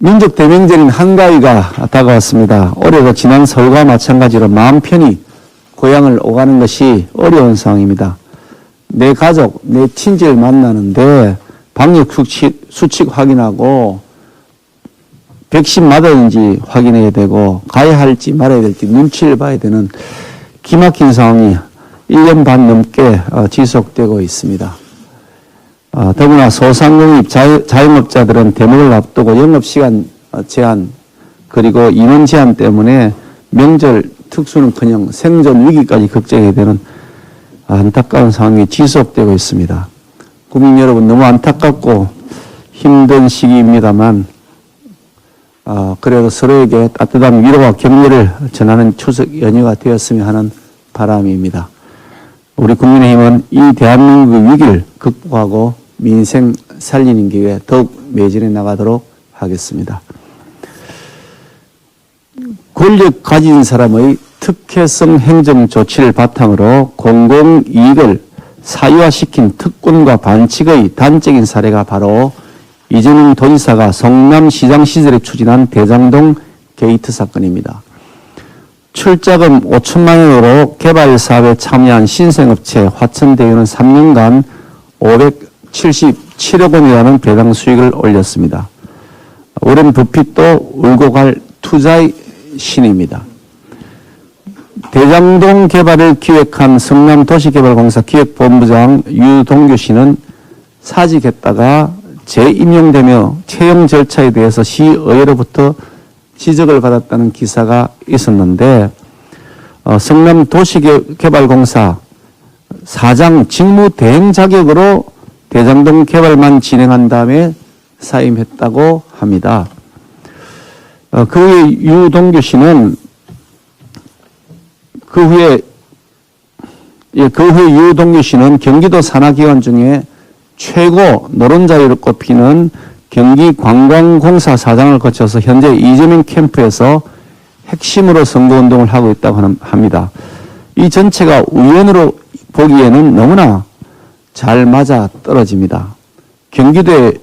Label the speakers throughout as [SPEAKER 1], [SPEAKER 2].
[SPEAKER 1] 민족 대명절인 한가위가 다가왔습니다. 올해도 지난 설과 마찬가지로 마음 편히 고향을 오가는 것이 어려운 상황입니다. 내 가족, 내 친지를 만나는데 방역 수칙 확인하고 백신 맞았는지 확인해야 되고 가야 할지 말아야 될지 눈치를 봐야 되는 기막힌 상황이 1년 반 넘게 지속되고 있습니다. 더구나 소상공인 자영업자들은 대목을 앞두고 영업시간 제한 그리고 인원 제한 때문에 명절 특수는커녕 생존 위기까지 걱정해야 되는 안타까운 상황이 지속되고 있습니다. 국민 여러분 너무 안타깝고 힘든 시기입니다만 그래도 서로에게 따뜻한 위로와 격려를 전하는 추석 연휴가 되었으면 하는 바람입니다. 우리 국민의힘은 이 대한민국의 위기를 극복하고 민생 살리는 기회에 더욱 매진해 나가도록 하겠습니다. 권력 가진 사람의 특혜성 행정 조치를 바탕으로 공공이익을 사유화시킨 특권과 반칙의 단적인 사례가 바로 이재명 도지사가 성남시장 시절에 추진한 대장동 게이트 사건입니다. 출자금 5천만 원으로 개발 사업에 참여한 신생업체 화천대유는 3년간 577억 원이라는 배당 수익을 올렸습니다. 오랜 버핏도 울고 갈 투자의 신입니다. 대장동 개발을 기획한 성남도시개발공사 기획본부장 유동규 씨는 사직했다가 재임용되며 채용 절차에 대해서 시의회로부터 지적을 받았다는 기사가 있었는데 성남도시개발공사 사장 직무 대행 자격으로 대장동 개발만 진행한 다음에 사임했다고 합니다. 그 후에 유동규 씨는 그 후에 유동규 씨는 경기도 산하기관 중에 최고 노론자리로 꼽히는 경기관광공사 사장을 거쳐서 현재 이재명 캠프에서 핵심으로 선거운동을 하고 있다고 합니다. 이 전체가 우연으로 보기에는 너무나 잘 맞아 떨어집니다. 경기도에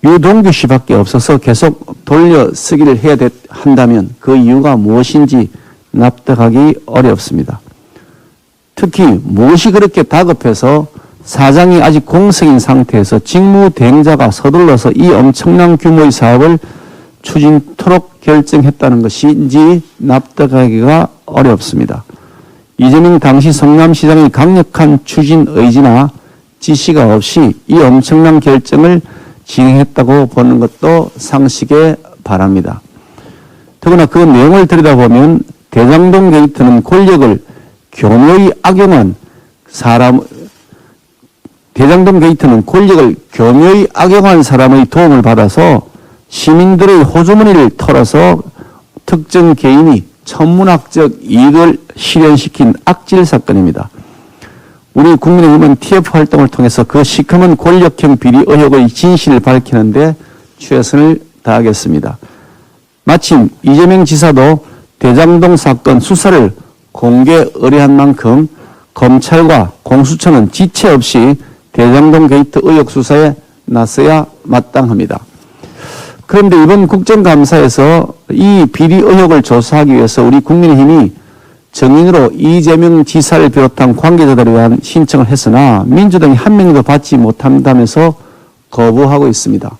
[SPEAKER 1] 유동규 씨밖에 없어서 계속 돌려쓰기를 해야 한다면 그 이유가 무엇인지 납득하기 어렵습니다. 특히 무엇이 그렇게 다급해서 사장이 아직 공석인 상태에서 직무 대행자가 서둘러서 이 엄청난 규모의 사업을 추진토록 결정했다는 것인지 납득하기가 어렵습니다. 이재명 당시 성남시장의 강력한 추진 의지나 지시가 없이 이 엄청난 결정을 진행했다고 보는 것도 상식에 바랍니다. 더구나 그 내용을 들여다보면 대장동 게이트는 권력을 교묘히 악용한 사람의 도움을 받아서 시민들의 호주머니를 털어서 특정 개인이 천문학적 이익을 실현시킨 악질 사건입니다. 우리 국민의힘은 TF 활동을 통해서 그 시커먼 권력형 비리 의혹의 진실을 밝히는데 최선을 다하겠습니다. 마침 이재명 지사도 대장동 사건 수사를 공개 의뢰한 만큼 검찰과 공수처는 지체 없이 대장동 게이트 의혹 수사에 나서야 마땅합니다. 그런데 이번 국정감사에서 이 비리 의혹을 조사하기 위해서 우리 국민의힘이 정인으로 이재명 지사를 비롯한 관계자들에 대한 신청을 했으나 민주당이 한 명도 받지 못한다면서 거부하고 있습니다.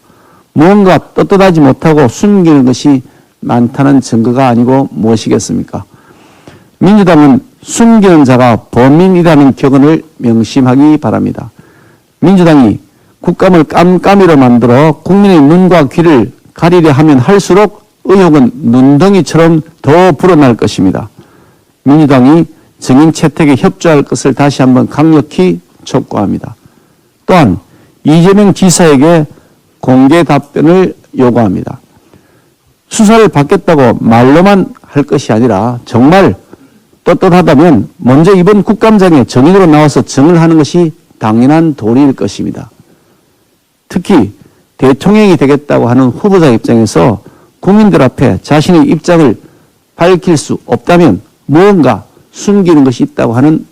[SPEAKER 1] 무언가 떳떳하지 못하고 숨기는 것이 많다는 증거가 아니고 무엇이겠습니까? 민주당은 숨기는 자가 범인이라는 격언을 명심하기 바랍니다. 민주당이 국감을 깜깜이로 만들어 국민의 눈과 귀를 가리려 하면 할수록 의혹은 눈덩이처럼 더 불어날 것입니다. 민주당이 증인 채택에 협조할 것을 다시 한번 강력히 촉구합니다. 또한 이재명 지사에게 공개 답변을 요구합니다. 수사를 받겠다고 말로만 할 것이 아니라 정말 떳떳하다면 먼저 이번 국감장에 증인으로 나와서 증을 하는 것이 당연한 도리일 것입니다. 특히 대통령이 되겠다고 하는 후보자 입장에서 국민들 앞에 자신의 입장을 밝힐 수 없다면 무언가 숨기는 것이 있다고 하는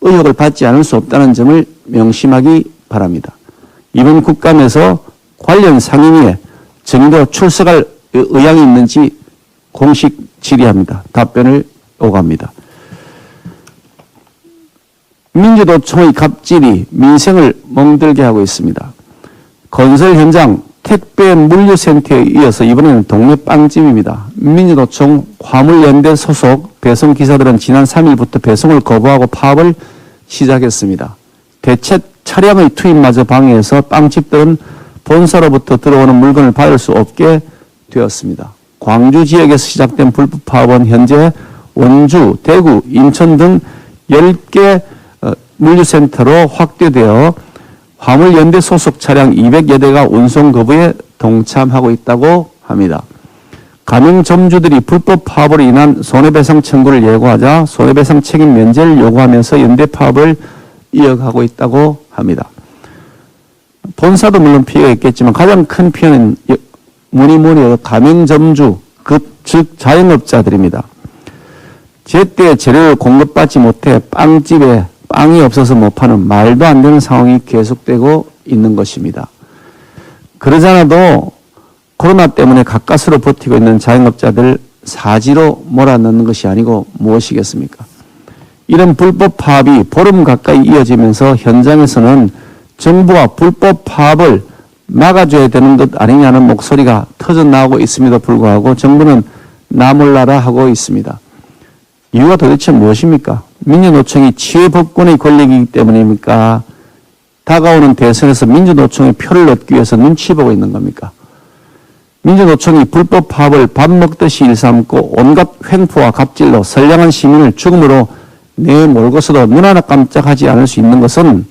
[SPEAKER 1] 의혹을 받지 않을 수 없다는 점을 명심하기 바랍니다. 이번 국감에서 관련 상임위에 정도 출석할 의향이 있는지 공식 질의합니다. 답변을 요구합니다. 민주노총의 갑질이 민생을 멍들게 하고 있습니다. 건설 현장 택배 물류센터에 이어서 이번에는 동네 빵집입니다. 민주노총 화물연대 소속 배송기사들은 지난 3일부터 배송을 거부하고 파업을 시작했습니다. 대체 차량의 투입마저 방해해서 빵집들은 본사로부터 들어오는 물건을 받을 수 없게 되었습니다. 광주 지역에서 시작된 불법 파업은 현재 원주, 대구, 인천 등 10개 물류센터로 확대되어 화물연대 소속 차량 200여 대가 운송 거부에 동참하고 있다고 합니다. 가맹점주들이 불법 파업으로 인한 손해배상 청구를 예고하자 손해배상 책임 면제를 요구하면서 연대 파업을 이어가고 있다고 합니다. 본사도 물론 피해가 있겠지만 가장 큰 피해는 뭐니 가맹점주, 즉 자영업자들입니다. 제때 재료를 공급받지 못해 빵집에 빵이 없어서 못 파는 말도 안 되는 상황이 계속되고 있는 것입니다. 그러잖아도 코로나 때문에 가까스로 버티고 있는 자영업자들 사지로 몰아넣는 것이 아니고 무엇이겠습니까? 이런 불법 파업이 보름 가까이 이어지면서 현장에서는 정부가 불법 파업을 막아줘야 되는 것 아니냐는 목소리가 터져나오고 있음에도 불구하고 정부는 나 몰라라 하고 있습니다. 이유가 도대체 무엇입니까? 민주노총이 치외법권의 권력이기 때문입니까? 다가오는 대선에서 민주노총의 표를 얻기 위해서 눈치 보고 있는 겁니까? 민주노총이 불법 파업을 밥 먹듯이 일삼고 온갖 횡포와 갑질로 선량한 시민을 죽음으로 내몰고서도 눈 하나 깜짝하지 않을 수 있는 것은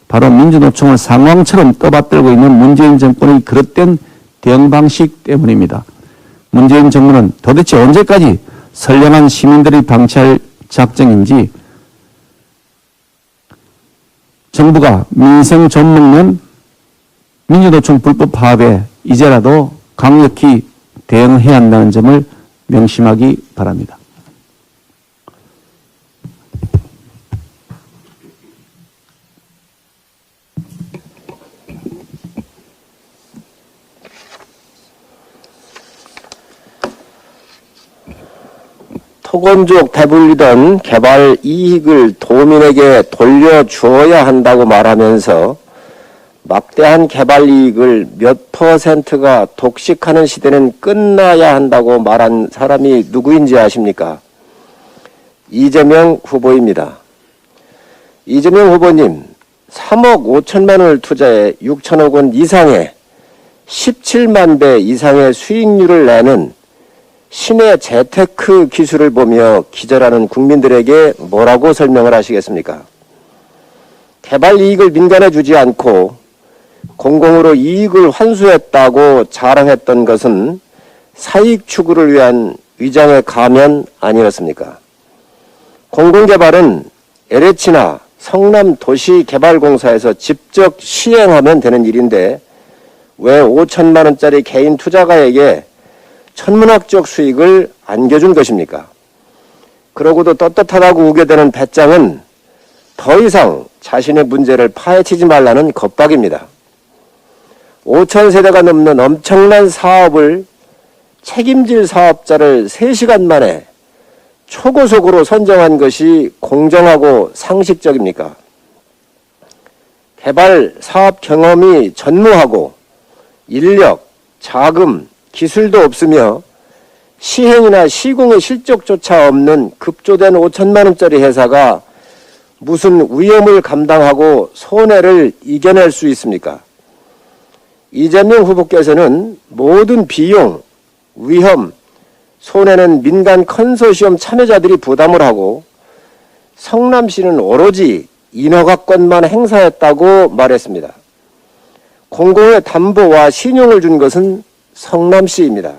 [SPEAKER 1] 바로 민주노총을 상황처럼 떠받들고 있는 문재인 정권의 그릇된 대응 방식 때문입니다. 문재인 정부는 도대체 언제까지 선량한 시민들을 방치할 작정인지 정부가 민생 좀 먹는 민주노총 불법 파업에 이제라도 강력히 대응해야 한다는 점을 명심하기 바랍니다.
[SPEAKER 2] 토건족 배불리던 개발 이익을 도민에게 돌려주어야 한다고 말하면서 막대한 개발 이익을 몇 퍼센트가 독식하는 시대는 끝나야 한다고 말한 사람이 누구인지 아십니까? 이재명 후보입니다. 이재명 후보님, 3억 5천만 원을 투자해 6천억 원 이상의 17만 배 이상의 수익률을 내는 신의 재테크 기술을 보며 기절하는 국민들에게 뭐라고 설명을 하시겠습니까? 개발 이익을 민간에 주지 않고 공공으로 이익을 환수했다고 자랑했던 것은 사익 추구를 위한 위장의 가면 아니었습니까? 공공개발은 LH나 성남도시개발공사에서 직접 시행하면 되는 일인데 왜 5천만 원짜리 개인 투자가에게 천문학적 수익을 안겨준 것입니까? 그러고도 떳떳하다고 우겨대는 배짱은 더 이상 자신의 문제를 파헤치지 말라는 겁박입니다. 5천 세대가 넘는 엄청난 사업을 책임질 사업자를 3시간 만에 초고속으로 선정한 것이 공정하고 상식적입니까? 개발 사업 경험이 전무하고 인력, 자금, 기술도 없으며 시행이나 시공의 실적조차 없는 급조된 5천만 원짜리 회사가 무슨 위험을 감당하고 손해를 이겨낼 수 있습니까? 이재명 후보께서는 모든 비용, 위험, 손해는 민간 컨소시엄 참여자들이 부담을 하고 성남시는 오로지 인허가권만 행사했다고 말했습니다. 공공의 담보와 신용을 준 것은 성남시입니다.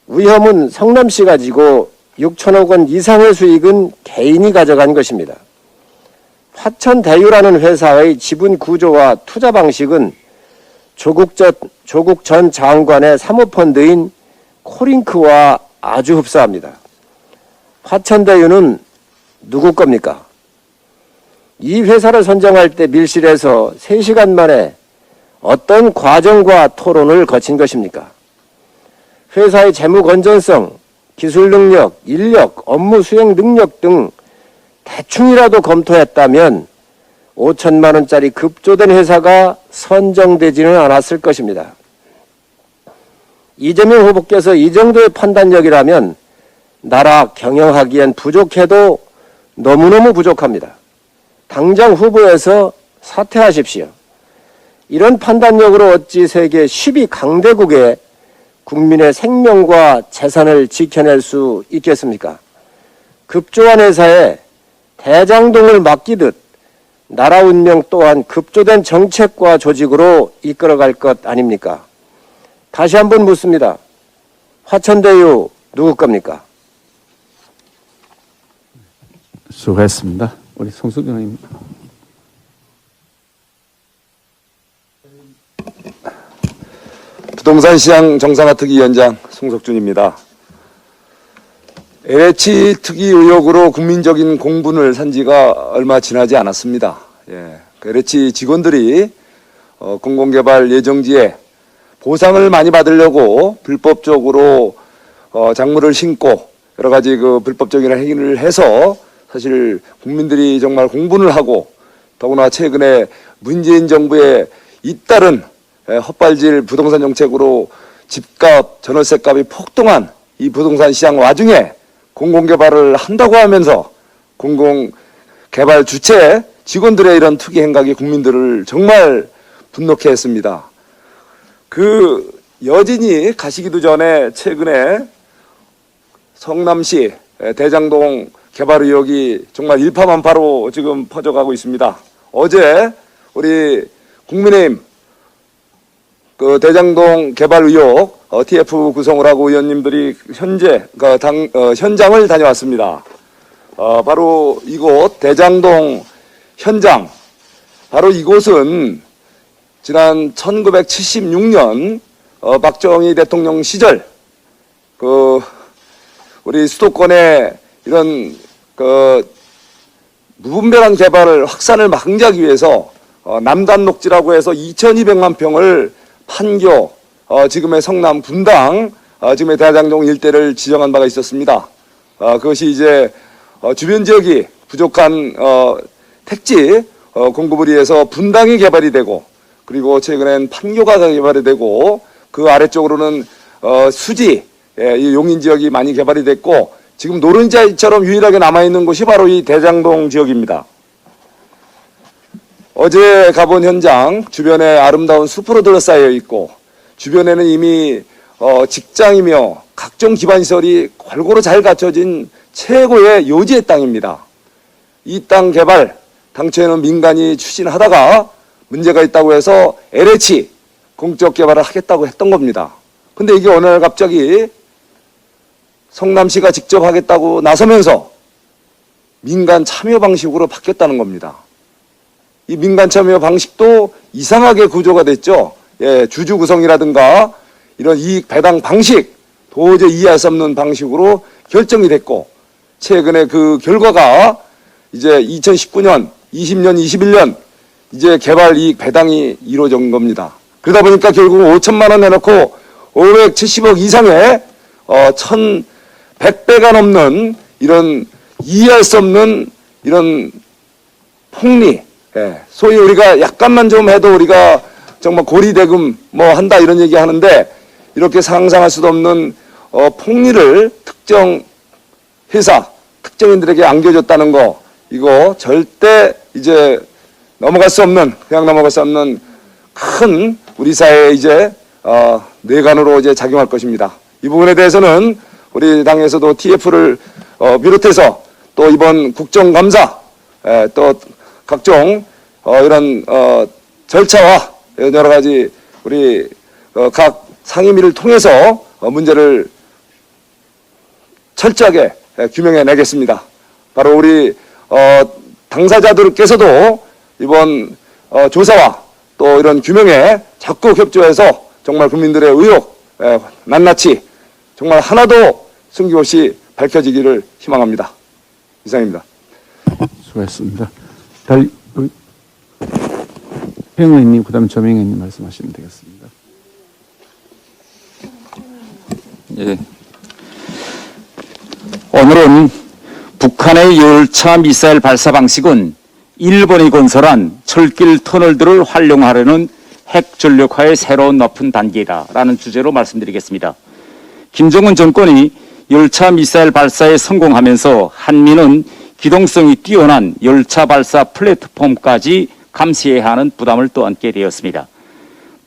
[SPEAKER 2] 위험은 성남시가 지고 6천억 원 이상의 수익은 개인이 가져간 것입니다. 화천대유라는 회사의 지분 구조와 투자 방식은 조국 전 장관의 사모펀드인 코링크와 아주 흡사합니다. 화천대유는 누구 겁니까? 이 회사를 선정할 때 밀실에서 3시간 만에 어떤 과정과 토론을 거친 것입니까? 회사의 재무 건전성, 기술 능력, 인력, 업무 수행 능력 등 대충이라도 검토했다면 5천만 원짜리 급조된 회사가 선정되지는 않았을 것입니다. 이재명 후보께서 이 정도의 판단력이라면 나라 경영하기엔 부족해도 너무너무 부족합니다. 당장 후보에서 사퇴하십시오. 이런 판단력으로 어찌 세계 10위 강대국에 국민의 생명과 재산을 지켜낼 수 있겠습니까? 급조한 회사에 대장동을 맡기듯 나라 운명 또한 급조된 정책과 조직으로 이끌어갈 것 아닙니까? 다시 한번 묻습니다. 화천대유 누구 겁니까?
[SPEAKER 1] 수고했습니다. 우리 송수경 의원님.
[SPEAKER 3] 부동산 시장 정상화 특위 위원장 송석준입니다. LH 특위 의혹으로 국민적인 공분을 산 지가 얼마 지나지 않았습니다. LH 직원들이 공공개발 예정지에 보상을 많이 받으려고 불법적으로 작물을 심고 여러 가지 그 불법적인 행위를 해서 사실 국민들이 정말 공분을 하고 더구나 최근에 문재인 정부의 잇따른 헛발질 부동산 정책으로 집값, 전월세값이 폭등한 이 부동산 시장 와중에 공공개발을 한다고 하면서 공공개발 주체 직원들의 이런 투기 행각이 국민들을 정말 분노케 했습니다. 그 여진이 가시기도 전에 최근에 성남시 대장동 개발 의혹이 정말 일파만파로 지금 퍼져가고 있습니다. 어제 우리 국민의힘 그 대장동 개발 의혹 TF 구성을 하고 의원님들이 현장을 다녀왔습니다. 바로 이곳 대장동 현장, 바로 이곳은 지난 1976년 박정희 대통령 시절 그 우리 수도권의 이런 그 무분별한 개발을 확산을 방지하기 위해서 남단 녹지라고 해서 2,200만 평을 판교 지금의 성남 분당 지금의 대장동 일대를 지정한 바가 있었습니다. 그것이 이제 주변 지역이 부족한 택지 공급을 위해서 분당이 개발이 되고 그리고 최근엔 판교가 개발이 되고 그 아래쪽으로는 수지 이 용인 지역이 많이 개발이 됐고 지금 노른자처럼 유일하게 남아있는 곳이 바로 이 대장동 지역입니다. 어제 가본 현장 주변에 아름다운 숲으로 둘러싸여 있고 주변에는 이미 직장이며 각종 기반시설이 골고루 잘 갖춰진 최고의 요지의 땅입니다. 이 땅 개발 당초에는 민간이 추진하다가 문제가 있다고 해서 LH 공적 개발을 하겠다고 했던 겁니다. 근데 이게 어느 날 갑자기 성남시가 직접 하겠다고 나서면서 민간 참여 방식으로 바뀌었다는 겁니다. 이 민간 참여 방식도 이상하게 구조가 됐죠. 주주 구성이라든가 이런 이익 배당 방식 도저히 이해할 수 없는 방식으로 결정이 됐고 최근에 그 결과가 이제 2019년, 20년, 21년 이제 개발 이익 배당이 이루어진 겁니다. 그러다 보니까 결국 5천만 원 내놓고 570억 이상의 1,100배가 넘는 이런 이해할 수 없는 이런 폭리, 소위 우리가 약간만 좀 해도 우리가 정말 고리대금 뭐 한다 이런 얘기 하는데 이렇게 상상할 수도 없는 폭리를 특정 회사, 특정인들에게 안겨줬다는 거 이거 절대 이제 넘어갈 수 없는 그냥 넘어갈 수 없는 큰 우리 사회에 이제 뇌관으로 이제 작용할 것입니다. 이 부분에 대해서는 우리 당에서도 TF를 비롯해서 또 이번 국정감사 또 각종 이런 절차와 여러 가지 우리 각 상임위를 통해서 문제를 철저하게 규명해 내겠습니다. 바로 우리 당사자들께서도 이번 조사와 또 이런 규명에 적극 협조해서 정말 국민들의 의혹 낱낱이 정말 하나도 숨김없이 밝혀지기를 희망합니다. 이상입니다.
[SPEAKER 1] 수고했습니다. 최영 의원님, 그다음에 조명 의원님 말씀하시면 되겠습니다.
[SPEAKER 4] 예. 오늘은 북한의 열차 미사일 발사 방식은 일본이 건설한 철길 터널들을 활용하려는 핵 전력화의 새로운 높은 단계다라는 주제로 말씀드리겠습니다. 김정은 정권이 열차 미사일 발사에 성공하면서 한미는 기동성이 뛰어난 열차 발사 플랫폼까지 감시해야 하는 부담을 또 안게 되었습니다.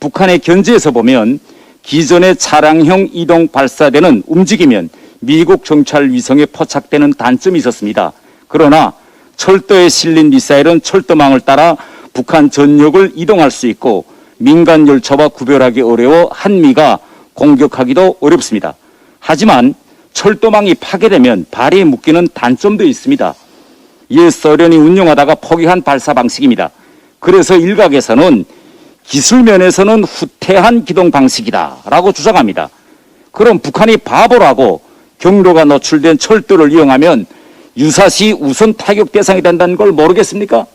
[SPEAKER 4] 북한의 견지에서 보면 기존의 차량형 이동 발사대는 움직이면 미국 정찰 위성에 포착되는 단점이 있었습니다. 그러나 철도에 실린 미사일은 철도망을 따라 북한 전역을 이동할 수 있고 민간 열차와 구별하기 어려워 한미가 공격하기도 어렵습니다. 하지만 철도망이 파괴되면 발이 묶이는 단점도 있습니다. 이에 소련이 운용하다가 포기한 발사 방식입니다. 그래서 일각에서는 기술면에서는 후퇴한 기동 방식이다라고 주장합니다. 그럼 북한이 바보라고 경로가 노출된 철도를 이용하면 유사시 우선 타격 대상이 된다는 걸 모르겠습니까?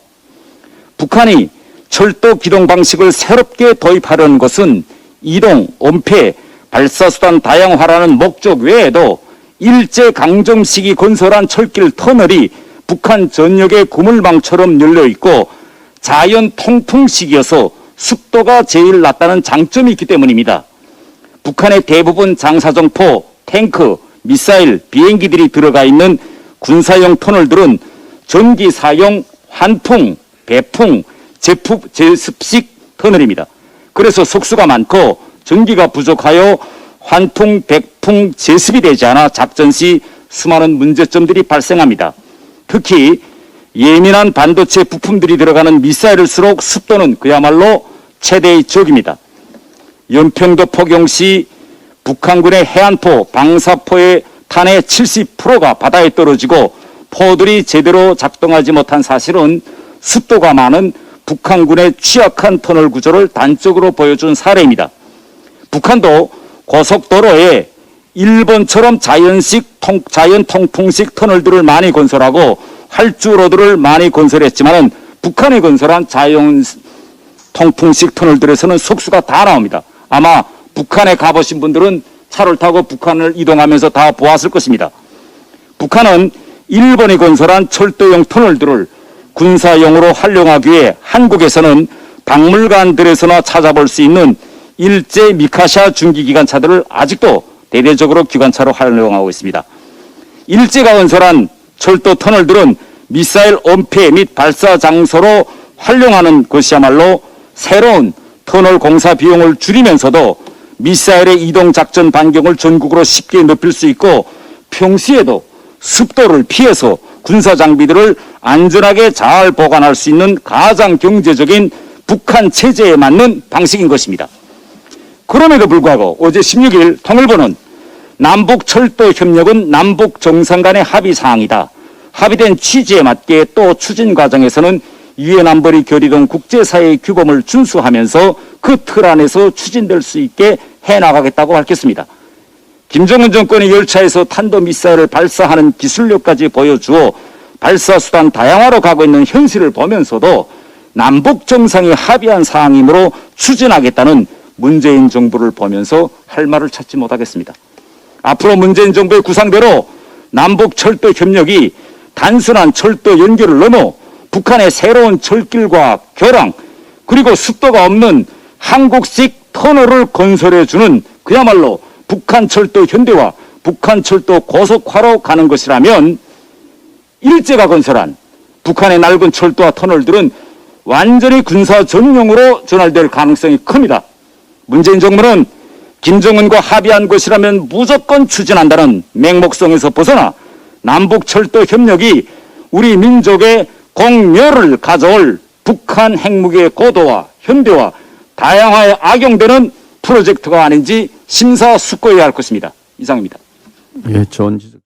[SPEAKER 4] 북한이 철도 기동 방식을 새롭게 도입하려는 것은 이동, 은폐, 발사수단 다양화라는 목적 외에도 일제강점식이 건설한 철길 터널이 북한 전역의 그물망처럼 열려있고 자연 통풍식이어서 습도가 제일 낮다는 장점이 있기 때문입니다. 북한의 대부분 장사정포, 탱크, 미사일, 비행기들이 들어가 있는 군사용 터널들은 전기 사용 환풍, 배풍, 제습식 터널입니다. 그래서 속수가 많고 전기가 부족하여 환풍, 배풍, 제습이 되지 않아 작전 시 수많은 문제점들이 발생합니다. 특히 예민한 반도체 부품들이 들어가는 미사일일수록 습도는 그야말로 최대의 적입니다. 연평도 포경 시 북한군의 해안포, 방사포의 탄의 70%가 바다에 떨어지고 포들이 제대로 작동하지 못한 사실은 습도가 많은 북한군의 취약한 터널 구조를 단적으로 보여준 사례입니다. 북한도 고속도로에 일본처럼 자연 통풍식 터널들을 많이 건설하고 활주로들을 많이 건설했지만 북한이 건설한 자연 통풍식 터널들에서는 속수가 다 나옵니다. 아마 북한에 가보신 분들은 차를 타고 북한을 이동하면서 다 보았을 것입니다. 북한은 일본이 건설한 철도용 터널들을 군사용으로 활용하기 위해 한국에서는 박물관들에서나 찾아볼 수 있는 일제 미카샤 중기기관차들을 아직도 대대적으로 기관차로 활용하고 있습니다. 일제가 건설한 철도 터널들은 미사일 은폐 및 발사 장소로 활용하는 것이야말로 새로운 터널 공사 비용을 줄이면서도 미사일의 이동 작전 반경을 전국으로 쉽게 높일 수 있고 평시에도 습도를 피해서 군사 장비들을 안전하게 잘 보관할 수 있는 가장 경제적인 북한 체제에 맞는 방식인 것입니다. 그럼에도 불구하고 어제 16일 통일부는 남북 철도 협력은 남북 정상 간의 합의 사항이다. 합의된 취지에 맞게 또 추진 과정에서는 유엔 안보리 결의 등 국제사회의 규범을 준수하면서 그 틀 안에서 추진될 수 있게 해나가겠다고 밝혔습니다. 김정은 정권이 열차에서 탄도미사일을 발사하는 기술력까지 보여주어 발사수단 다양화로 가고 있는 현실을 보면서도 남북 정상이 합의한 사항이므로 추진하겠다는 문재인 정부를 보면서 할 말을 찾지 못하겠습니다. 앞으로 문재인 정부의 구상대로 남북 철도 협력이 단순한 철도 연결을 넘어 북한의 새로운 철길과 교량 그리고 습도가 없는 한국식 터널을 건설해주는 그야말로 북한 철도 현대화, 북한 철도 고속화로 가는 것이라면 일제가 건설한 북한의 낡은 철도와 터널들은 완전히 군사 전용으로 전환될 가능성이 큽니다. 문재인 정부는 김정은과 합의한 것이라면 무조건 추진한다는 맹목성에서 벗어나 남북 철도 협력이 우리 민족의 공멸을 가져올 북한 핵무기의 고도와 현대화, 다양화에 악용되는 프로젝트가 아닌지 심사숙고해야 할 것입니다. 이상입니다.
[SPEAKER 1] 예, 좋은 지적.